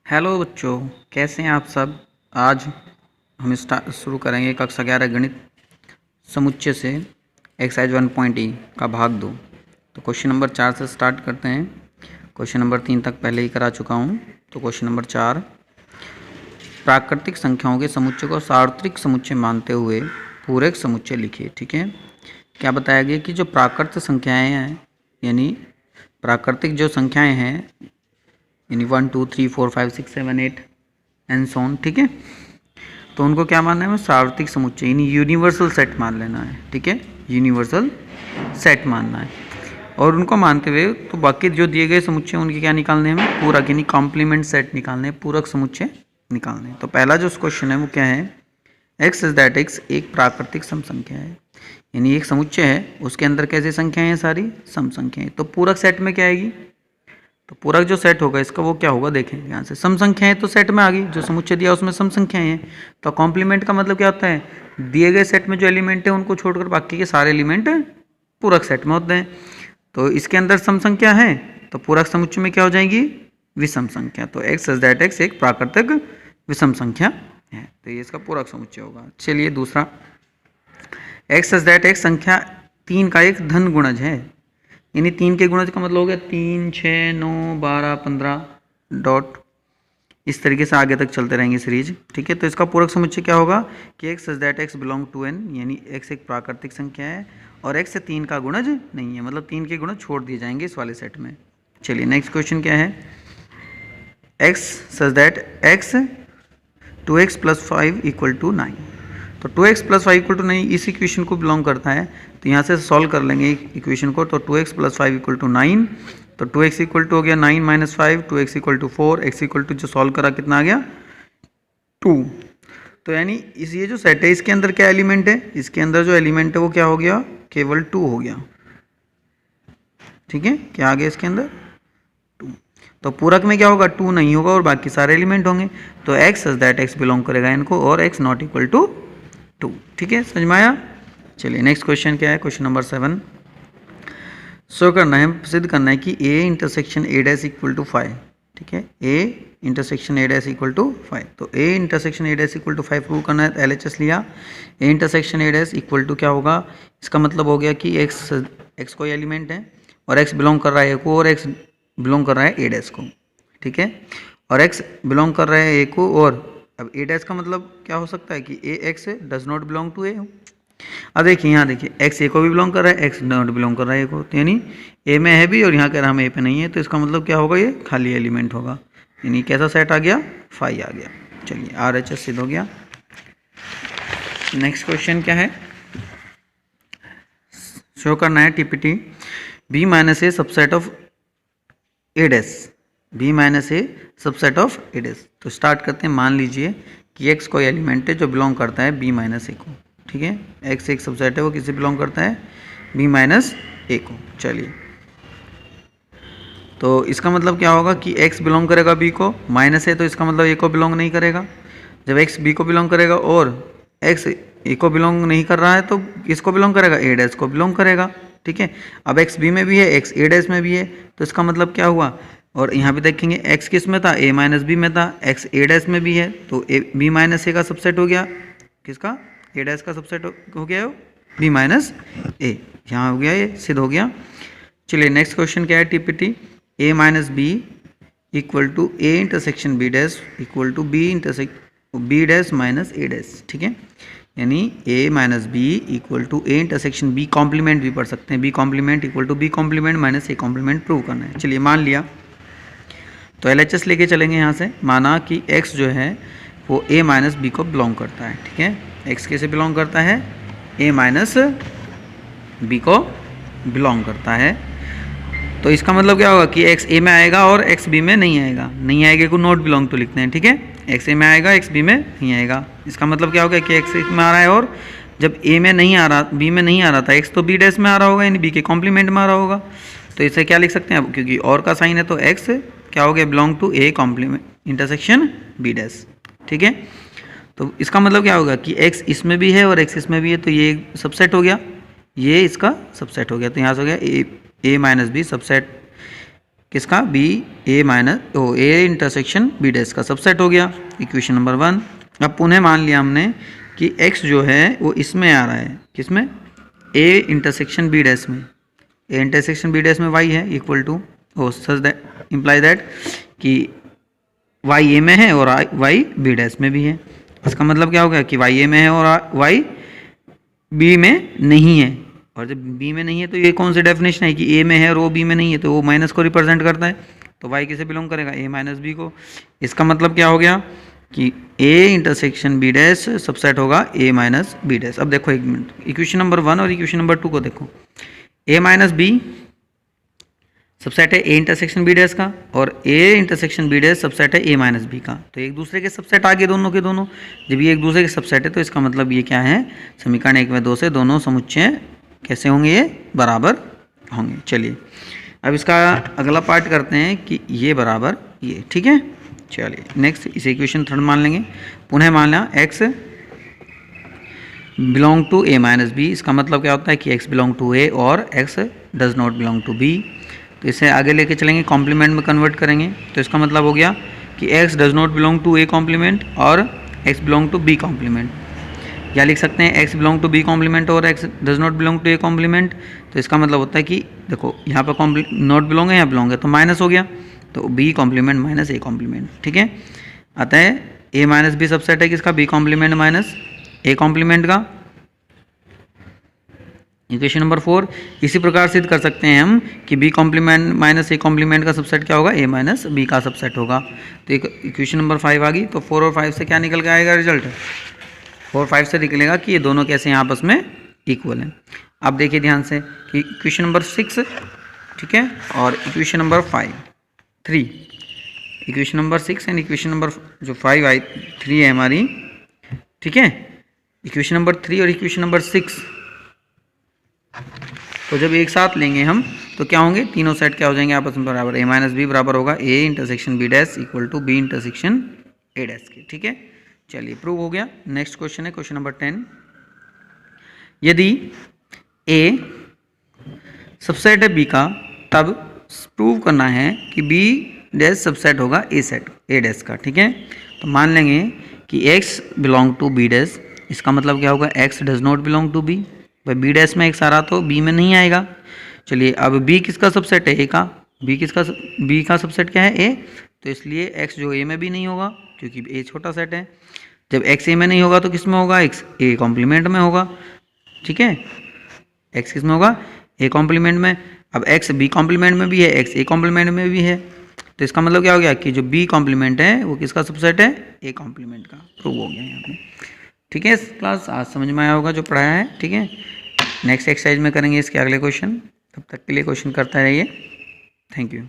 Hello बच्चों, कैसे हैं आप सब। आज हम शुरू करेंगे कक्षा 11 गणित समुच्चय से एक्सरसाइज 1.E का भाग 2। तो क्वेश्चन नंबर 4 से स्टार्ट करते हैं। क्वेश्चन नंबर 3 तक पहले ही करा चुका हूँ। तो क्वेश्चन नंबर 4, प्राकृतिक संख्याओं के समुच्चय को सार्वत्रिक समुच्चय मानते हुए पूरक समुच्चय लिखिए। ठीक है, क्या बताया गया कि जो प्राकृतिक संख्याएँ हैं, यानी प्राकृतिक जो संख्याएँ हैं, यानी 1 2 3 4 5 6 7 8 एंड सो ऑन। ठीक है, तो उनको क्या मानना है, सार्वत्रिक समुच्चय यानी यूनिवर्सल सेट मान लेना है। ठीक है, यूनिवर्सल सेट मानना है। और उनको मानते हुए तो बाकी जो दिए गए समुच्चय उनके क्या निकालने हैं, पूरक यानी कॉम्प्लीमेंट सेट निकालने हैं, पूरक समुच्चय निकालने हैं। तो पहला जो क्वेश्चन है वो क्या है, एक्स इज दैट एक्स एक प्राकृतिक सम संख्या है, यानी एक समुच्चय है, उसके अंदर कैसी संख्याएं हैं, सारी सम संख्याएं। तो पूरक सेट में क्या आएगी, तो पूरक जो सेट होगा इसका वो क्या होगा, देखेंगे यहाँ से। सम संख्याएं तो सेट में आ गई, जो समुच्चय दिया उसमें सम संख्याएं हैं। तो कॉम्प्लीमेंट का मतलब क्या होता है, दिए गए सेट में जो एलिमेंट है उनको छोड़कर बाकी के सारे एलिमेंट पूरक सेट में होते हैं। तो इसके अंदर सम संख्या है, तो पूरक समुच्चय में क्या हो जाएगी, विषम संख्या। तो एक्स इज दैट एक्स एक प्राकृतिक विषम संख्या है, तो ये इसका पूरक समुच्चय होगा। चलिए दूसरा, एक्स इज दैट एक्स संख्या 3 का एक धन गुणज है, यानी 3 के गुणज का मतलब हो गया 3 6 9 12 15 डॉट, इस तरीके से आगे तक चलते रहेंगे सीरीज। ठीक है, तो इसका पूरक समुच्चय क्या होगा कि X is that X belong to N, यानी एक्स एक प्राकृतिक संख्या है और एक्स से 3 का गुणज नहीं है, मतलब 3 के गुणज छोड़ दिए जाएंगे इस वाले सेट में। चलिए नेक्स्ट क्वेश्चन क्या है, x such that x 2x + 5 = 9। तो 2x + 5 = 9 इस इक्वेशन को बिलोंग करता है। तो यहाँ से सॉल्व कर लेंगे इक्वेशन को। तो 2x + 5 = 9, तो 2x = हो गया 9 - 5, 2x = 4, x = जो सॉल्व करा कितना आ गया 2। तो यानी इस ये जो सेट है इसके अंदर क्या एलिमेंट है, इसके अंदर जो एलिमेंट है वो क्या हो गया, केवल 2 हो गया। ठीक है, क्या आ गया इसके अंदर 2। तो पूरक में क्या होगा, 2 नहीं होगा और बाकी सारे एलिमेंट होंगे। तो x such that x belong करेगा इनको और x नॉट इक्वल टू 2। ठीक है, समझ में आया। चलिए नेक्स्ट क्वेश्चन क्या है, क्वेश्चन नंबर 7, शो करना है, सिद्ध करना है कि a * a' = 5। ठीक है, a * a' = 5। तो a * a' = 5 प्रूव करना है, तो LHS लिया। a * a' इक्वल टू क्या होगा, इसका मतलब हो गया कि x कोई एलिमेंट है और x बिलोंग कर रहा है a को और x बिलोंग कर रहा है a' को। ठीक है, और x बिलोंग कर रहा है a को, और अब a' का मतलब क्या हो सकता है कि ax does not belong to a। अब देखिए यहाँ देखिए, x a को भी बिलोंग कर रहा है, x नॉट बिलोंग कर रहा है a को, तो यानी a में है भी और यहाँ कह रहा हम a पे नहीं है, तो इसका मतलब क्या होगा, ये खाली एलिमेंट होगा, यानी कैसा सेट आ गया, 5 आ गया। चलिए RHS सिद्ध हो गया। नेक्स्ट क्वेश्चन क्या है, शो करना है TPT b - a subset of a', b - a subset of a'। तो स्टार्ट करते हैं, मान लीजिए कि x कोई एलिमेंट है जो बिलोंग करता है b - a को। ठीक है, x एक सबसेट है, वो किसे बिलोंग करता है, b - a को। चलिए, तो इसका मतलब क्या होगा कि x बिलोंग करेगा b को, माइनस a तो इसका मतलब a को बिलोंग नहीं करेगा। जब x b को बिलोंग करेगा और x a को बिलोंग नहीं कर रहा है तो किसको बिलोंग करेगा, a' को बिलोंग करेगा। ठीक है, अब x b में भी है, x a' में भी है, तो इसका मतलब क्या हुआ, और यहाँ पे देखेंगे x किस में था, a - b में था, x a' में भी है, तो b - a का सबसेट हो गया, किसका, a' का सबसेट हो गया b - a, यहाँ हो गया, ये सिद्ध हो गया। चलिए नेक्स्ट क्वेश्चन क्या है TPT, a - b = a * b' = b' - a'। ठीक है, यानी a - b = a * b complement भी पढ़ सकते हैं, b complement = b complement - a complement prove करना है। चलिए मान लिया, तो LHS लेके चलेंगे यहाँ से। माना कि x जो है वो a - b को बिलोंग करता है। ठीक है, x कैसे बिलोंग करता है, a - b को बिलोंग करता है। तो इसका मतलब क्या होगा कि x a में आएगा और x b में नहीं आएगा, नहीं आएगा को नॉट बिलोंग तो लिखते हैं। ठीक है, x a में आएगा, x b में नहीं आएगा। इसका मतलब क्या होगा कि x a में आ रहा है और जब a में नहीं आ रहा, b में नहीं आ रहा था x, तो b' में आ रहा होगा, यानी b के कॉम्प्लीमेंट में आ रहा होगा। तो इसे क्या लिख सकते हैं, अब क्योंकि और का साइन है तो x क्या हो गया, belong to a complement intersection b'। ठीक है, तो इसका मतलब क्या होगा कि x इसमें भी है और x इसमें भी है, तो ये सबसेट हो गया, ये इसका सबसेट हो गया। तो यहाँ से हो गया a - b सबसेट किसका, B A minus O A intersection B dash का सबसेट हो गया, इक्वेशन नंबर 1। अब पुनः मान लिया हमने कि x जो है वो इसमें आ रहा है, किसमें, a इंटरसेक्शन बी डैश में, a इंटरसेक्शन बी डैश में y है equal to O such that imply that कि y a में है और y b डैश में भी है। इसका मतलब क्या हो गया कि y a में है और y b में नहीं है, और जब b में नहीं है तो ये कौन सी डेफिनेशन है कि a में है और वो b में नहीं है, तो वो माइनस को रिप्रेजेंट करता है, तो y किसे बिलोंग करेगा, a माइनस b को। इसका मतलब क्या हो गया कि a intersection b dash subset होगा a माइनस b डैश। अब देखो एक मिनट, इक्वेशन नंबर 1 और इक्वेशन नंबर 2 को देखो, a माइनस b सबसेट है a इंटरसेक्शन b डैश का, और a intersection b dash subset है a माइनस b का, तो एक दूसरे के सबसेट आ गए दोनों के दोनों। जब ये एक दूसरे के सबसेट है तो इसका मतलब ये क्या है, समीकरण 1 में 2 से दोनों समुच्चय कैसे होंगे, ये बराबर होंगे। चलिए अब इसका अगला पार्ट करते हैं कि ये बराबर ये, ठीक है। चलिए नेक्स्ट इस इक्वेशन 3 मान लेंगे, पुनः मान लिया x belong to a minus B. इसका मतलब क्या होता है कि x बिलोंग टू a और x does not belong to b। तो इसे आगे लेके चलेंगे, कॉम्प्लीमेंट में कन्वर्ट करेंगे, तो इसका मतलब हो गया कि x does not belong to a complement और x belong to b complement, या लिख सकते हैं x belong to b complement और x does not belong to a complement. तो इसका मतलब होता है कि देखो यहाँ पर नॉट बिलोंग है, यहाँ बिलोंग है, तो माइनस हो गया, तो b complement minus a complement, ठीक है। अतः a माइनस बी सबसेट है किसका, b complement minus a complement का। इक्वेशन नंबर 4 इसी प्रकार सिद्ध कर सकते हैं हम कि b complement minus a complement का सबसेट क्या होगा, a माइनस b का सबसेट होगा। तो एक इक्वेशन नंबर 5 आ गई, तो 4 और 5 से क्या निकल के आएगा रिजल्ट, 4 और 5 से निकलेगा कि ये दोनों कैसे हैं आपस में इक्वल हैं। अब देखिए ध्यान से कि इक्वेशन नंबर 6, ठीक है, और equation number 3, equation number 6 and equation number जो 3 है हमारी, ठीक है, इक्वेशन नंबर 3 और इक्वेशन नंबर 6 तो जब एक साथ लेंगे हम तो क्या होंगे, तीनों सेट क्या हो जाएंगे आपस में बराबर, a माइनस बी बराबर होगा a intersection b dash equal to b intersection a dash के, ठीक है। चलिए प्रूव हो गया। नेक्स्ट क्वेश्चन है क्वेश्चन नंबर 10, यदि a सबसेट है b का तब प्रूव करना है कि b डैश सबसेट होगा a डैश का, ठीक है। तो मान लेंगे कि x belong to b dash, इसका मतलब क्या होगा, x does not belong to b, भाई b डैश में x आ रहा तो b में नहीं आएगा। चलिए अब b किसका सबसेट है, a का, b का सबसेट क्या है, a, तो इसलिए x जो a में भी नहीं होगा क्योंकि a छोटा सेट है। जब x a में नहीं होगा तो किस में होगा, x a कॉम्प्लीमेंट में होगा, ठीक है, x किस में होगा, a कॉम्प्लीमेंट में। अब x b कॉम्प्लीमेंट में भी है, x a कॉम्प्लीमेंट में भी है, तो इसका मतलब क्या हो गया कि जो b कॉम्प्लीमेंट है वो किसका सबसेट है, a कॉम्प्लीमेंट का। प्रूव हो गया यहाँ पे, ठीक है। क्लास आज समझ में आया होगा जो पढ़ाया है, ठीक है। नेक्स्ट एक्सरसाइज में करेंगे इसके अगले क्वेश्चन, तब तक के लिए क्वेश्चन करता रहिए। Thank you.